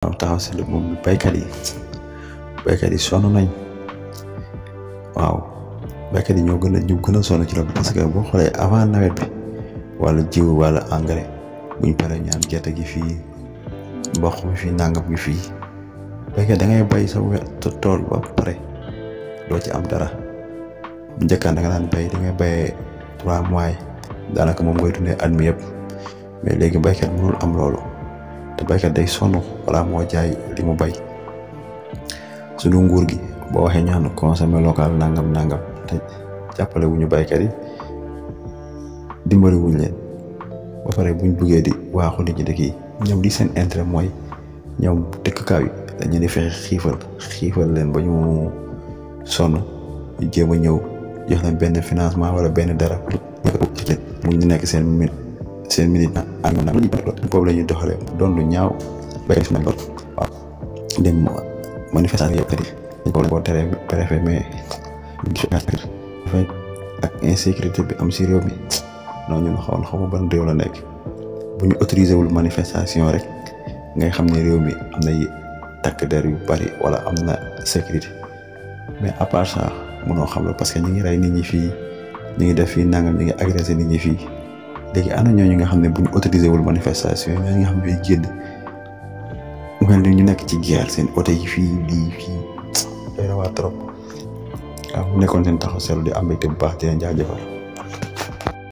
waaw taxaw seetlu moom baykat yi sonn nañ waaw baykat yi ñoo gën a sonn ci loolu parce que boo xoolee avant nawet bi wala jiw wala engrais buñ paree ñu am gerte gi fii mboq mi fii nangam gi fii baykat da ngay bay sa tool ba pare doo ci am dara bu njëkkaan da nga daan bay da ngay bayee 3 mois daanaka moom ngay dundee at mi yëpp mais léegi baykat mënul am loolu te baykat day sonn wala moo jaay li mu bay suñu nguur gi boo waxee ñu xam ne consommer local nangam te jàppale wuñu baykat yi dimbali wuñ leen ba pare buñ buggee di waaxu nit ñi dëkk yi ñoom li seen intérêt mooy ñoom dëkk kaw yi dañu di fexe xiifal leen ba ñu sonn ñu jéem a ñëw jox leen benn financement wala benn dara mu ñu nekk seen minute ak nag boobu la ñuy doxalee doon lu ñaaw baykat yi lool waaw dem manifestation yëpp dañ ko boo teree préfet mais ak insécurité bi am si réew mi noonu ñun xaw ma ban réew la nekk bu ñu autorisé wul manifestation rek ngay xam ne réew mi am na takk der yu bari wala am na sécurité mais à part ça mënoo xam la parce que ñu ngi rey nit ñi fii ñu ngi def fii nangam ñu ngi agressé nit ñi fii léegi ana ñooñu nga xam ne bu ñu autorisé wul manifestation ñooñu nga xam ne ñooy génn mel ni ñu nekk ci guerre seen oto yi fii lii fii doy na waa trop waaw mu nekkoon seen taxaw seetlu di am mbégte bu baax di leen jaajëfal